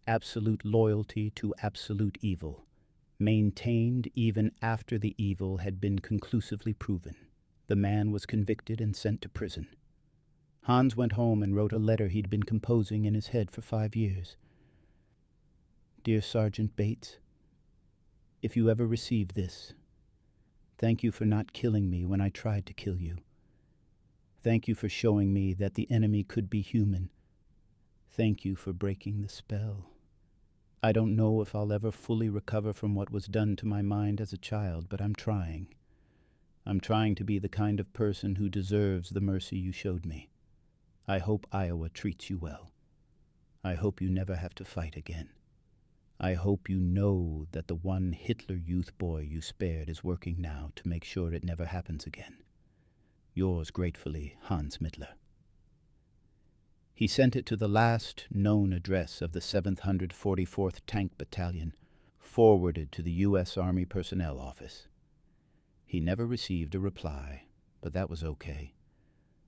absolute loyalty to absolute evil, maintained even after the evil had been conclusively proven. The man was convicted and sent to prison. Hans went home and wrote a letter he'd been composing in his head for 5 years. Dear Sergeant Bates, if you ever receive this, thank you for not killing me when I tried to kill you. Thank you for showing me that the enemy could be human. Thank you for breaking the spell. I don't know if I'll ever fully recover from what was done to my mind as a child, but I'm trying. I'm trying to be the kind of person who deserves the mercy you showed me. I hope Iowa treats you well. I hope you never have to fight again. I hope you know that the one Hitler Youth boy you spared is working now to make sure it never happens again. Yours gratefully, Hans Mittler. He sent it to the last known address of the 744th Tank Battalion, forwarded to the U.S. Army Personnel Office. He never received a reply, but that was okay.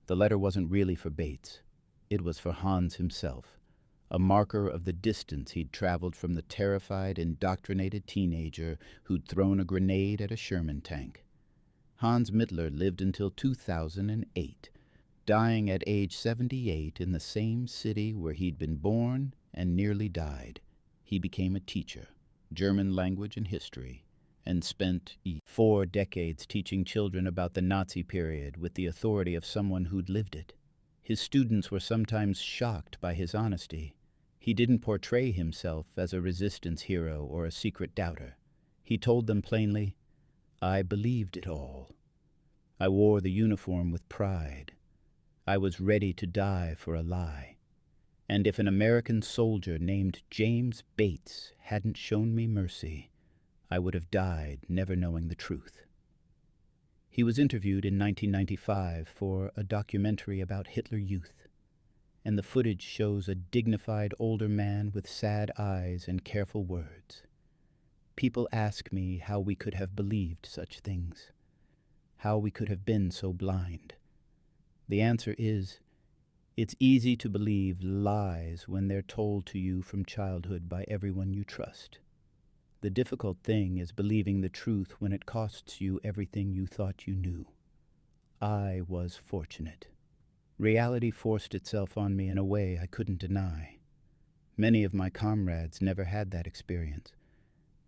The letter wasn't really for Bates. It was for Hans himself, a marker of the distance he'd traveled from the terrified, indoctrinated teenager who'd thrown a grenade at a Sherman tank. Hans Mittler lived until 2008, dying at age 78 in the same city where he'd been born and nearly died. He became a teacher, German language and history, and spent 4 decades teaching children about the Nazi period with the authority of someone who'd lived it. His students were sometimes shocked by his honesty. He didn't portray himself as a resistance hero or a secret doubter. He told them plainly, "I believed it all. I wore the uniform with pride. I was ready to die for a lie. And if an American soldier named James Bates hadn't shown me mercy, I would have died never knowing the truth." He was interviewed in 1995 for a documentary about Hitler Youth, and the footage shows a dignified older man with sad eyes and careful words. People ask me how we could have believed such things, how we could have been so blind. The answer is, it's easy to believe lies when they're told to you from childhood by everyone you trust. The difficult thing is believing the truth when it costs you everything you thought you knew. I was fortunate. Reality forced itself on me in a way I couldn't deny. Many of my comrades never had that experience.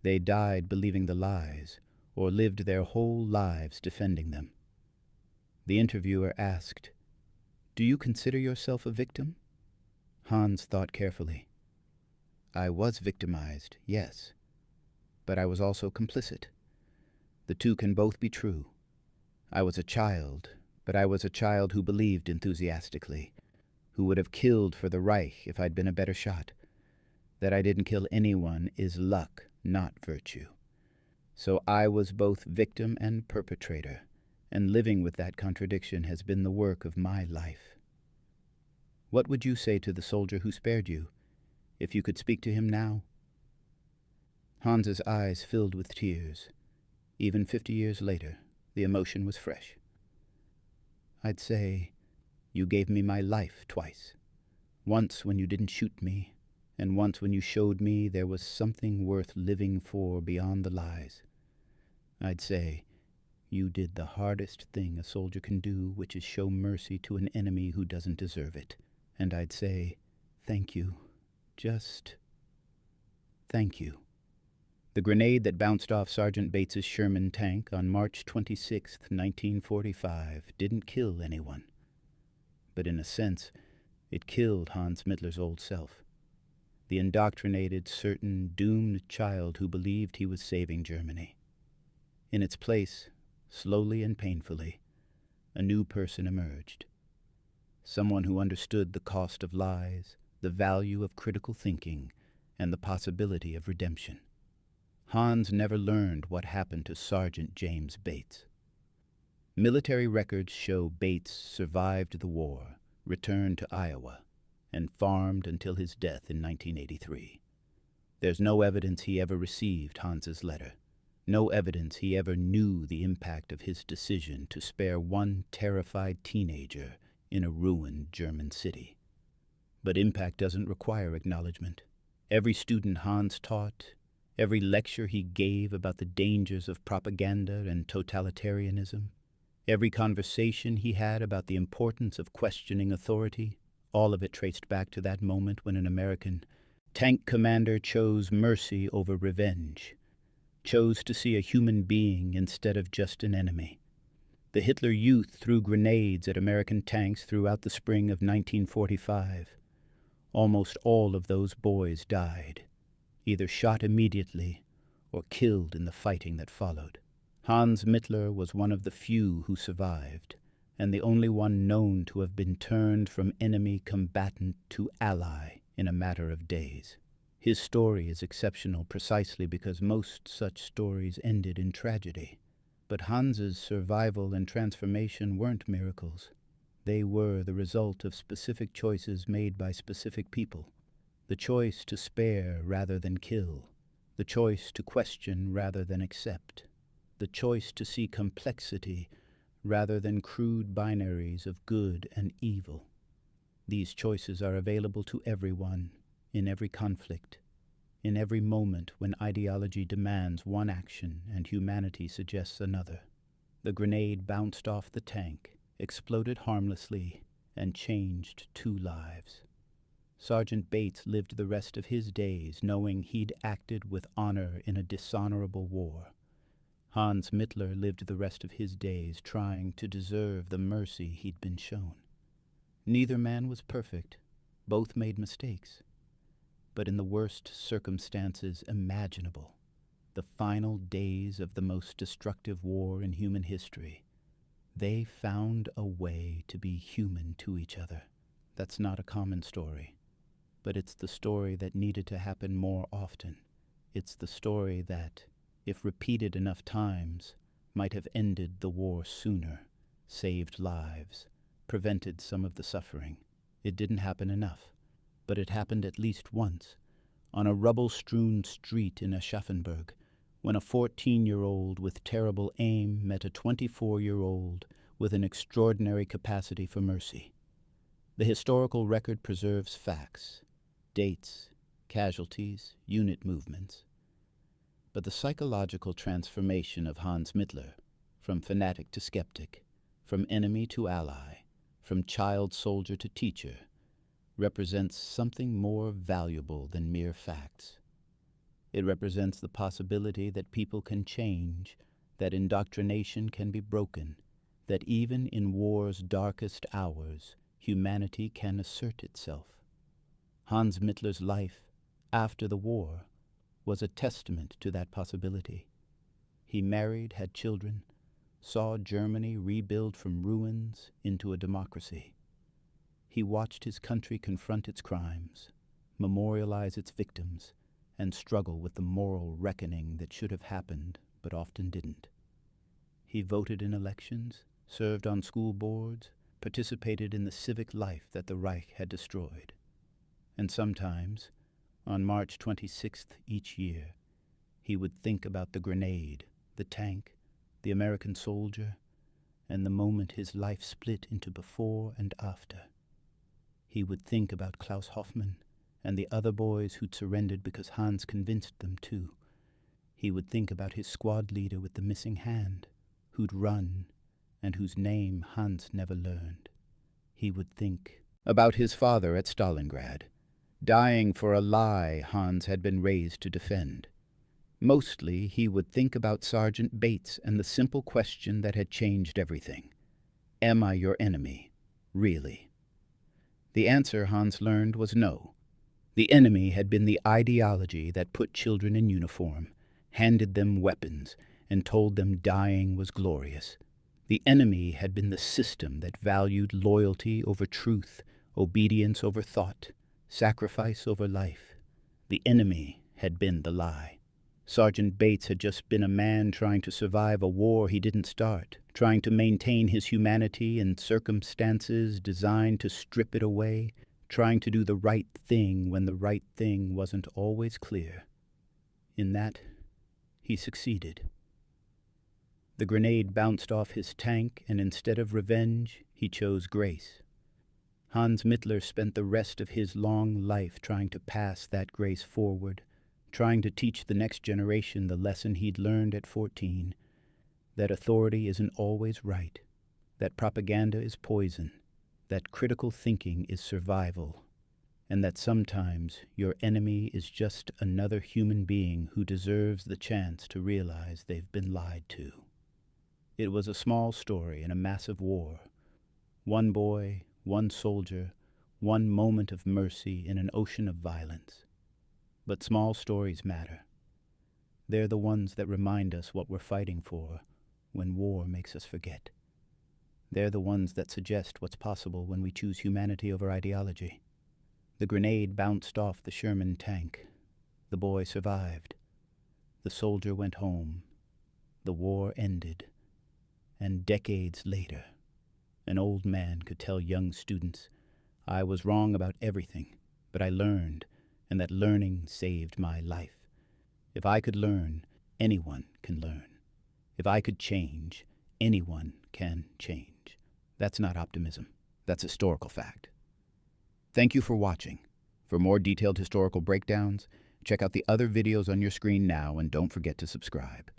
They died believing the lies, or lived their whole lives defending them. The interviewer asked, "Do you consider yourself a victim?" Hans thought carefully. "I was victimized, yes, but I was also complicit. The two can both be true. I was a child, but I was a child who believed enthusiastically, who would have killed for the Reich if I'd been a better shot. That I didn't kill anyone is luck, not virtue. So I was both victim and perpetrator, and living with that contradiction has been the work of my life." What would you say to the soldier who spared you, if you could speak to him now? Hans's eyes filled with tears. Even 50 years later, the emotion was fresh. "I'd say, you gave me my life twice. Once when you didn't shoot me, and once when you showed me there was something worth living for beyond the lies. I'd say, you did the hardest thing a soldier can do, which is show mercy to an enemy who doesn't deserve it. And I'd say, thank you. Just thank you." The grenade that bounced off Sergeant Bates's Sherman tank on March 26, 1945, didn't kill anyone. But in a sense, it killed Hans Mittler's old self, the indoctrinated, certain, doomed child who believed he was saving Germany. In its place, slowly and painfully, a new person emerged. Someone who understood the cost of lies, the value of critical thinking, and the possibility of redemption. Hans never learned what happened to Sergeant James Bates. Military records show Bates survived the war, returned to Iowa, and farmed until his death in 1983. There's no evidence he ever received Hans's letter. No evidence he ever knew the impact of his decision to spare one terrified teenager in a ruined German city. But impact doesn't require acknowledgement. Every student Hans taught, every lecture he gave about the dangers of propaganda and totalitarianism, every conversation he had about the importance of questioning authority, all of it traced back to that moment when an American tank commander chose mercy over revenge, chose to see a human being instead of just an enemy. The Hitler Youth threw grenades at American tanks throughout the spring of 1945. Almost all of those boys died, either shot immediately or killed in the fighting that followed. Hans Mittler was one of the few who survived, and the only one known to have been turned from enemy combatant to ally in a matter of days. His story is exceptional precisely because most such stories ended in tragedy. But Hans's survival and transformation weren't miracles. They were the result of specific choices made by specific people. The choice to spare rather than kill. The choice to question rather than accept. The choice to see complexity rather than crude binaries of good and evil. These choices are available to everyone, in every conflict, in every moment when ideology demands one action and humanity suggests another. The grenade bounced off the tank, exploded harmlessly, and changed 2 lives. Sergeant Bates lived the rest of his days knowing he'd acted with honor in a dishonorable war. Hans Mittler lived the rest of his days trying to deserve the mercy he'd been shown. Neither man was perfect. Both made mistakes. But in the worst circumstances imaginable, the final days of the most destructive war in human history, they found a way to be human to each other. That's not a common story, but it's the story that needed to happen more often. It's the story that, if repeated enough times, might have ended the war sooner, saved lives, prevented some of the suffering. It didn't happen enough, but it happened at least once, on a rubble-strewn street in Aschaffenburg, when a 14-year-old with terrible aim met a 24-year-old with an extraordinary capacity for mercy. The historical record preserves facts, dates, casualties, unit movements. But the psychological transformation of Hans Mittler, from fanatic to skeptic, from enemy to ally, from child soldier to teacher, represents something more valuable than mere facts. It represents the possibility that people can change, that indoctrination can be broken, that even in war's darkest hours, humanity can assert itself. Hans Mittler's life, after the war, was a testament to that possibility. He married, had children, saw Germany rebuild from ruins into a democracy. He watched his country confront its crimes, memorialize its victims, and struggle with the moral reckoning that should have happened but often didn't. He voted in elections, served on school boards, participated in the civic life that the Reich had destroyed. And sometimes, on March 26th each year, he would think about the grenade, the tank, the American soldier, and the moment his life split into before and after. He would think about Klaus Hoffmann and the other boys who'd surrendered because Hans convinced them to. He would think about his squad leader with the missing hand, who'd run and whose name Hans never learned. He would think about his father at Stalingrad, dying for a lie Hans had been raised to defend. Mostly he would think about Sergeant Bates and the simple question that had changed everything. Am I your enemy, really? The answer, Hans learned, was no. The enemy had been the ideology that put children in uniform, handed them weapons, and told them dying was glorious. The enemy had been the system that valued loyalty over truth, obedience over thought, sacrifice over life. The enemy had been the lie. Sergeant Bates had just been a man trying to survive a war he didn't start, trying to maintain his humanity in circumstances designed to strip it away, trying to do the right thing when the right thing wasn't always clear. In that, he succeeded. The grenade bounced off his tank, and instead of revenge, he chose grace. Hans Mittler spent the rest of his long life trying to pass that grace forward, trying to teach the next generation the lesson he'd learned at 14, that authority isn't always right, that propaganda is poison, that critical thinking is survival, and that sometimes your enemy is just another human being who deserves the chance to realize they've been lied to. It was a small story in a massive war. One boy, one soldier, one moment of mercy in an ocean of violence. But small stories matter. They're the ones that remind us what we're fighting for when war makes us forget. They're the ones that suggest what's possible when we choose humanity over ideology. The grenade bounced off the Sherman tank. The boy survived. The soldier went home. The war ended. And decades later, an old man could tell young students, I was wrong about everything, but I learned, and that learning saved my life. If I could learn, anyone can learn. If I could change, anyone can change. That's not optimism. That's historical fact. Thank you for watching. For more detailed historical breakdowns, check out the other videos on your screen now, and don't forget to subscribe.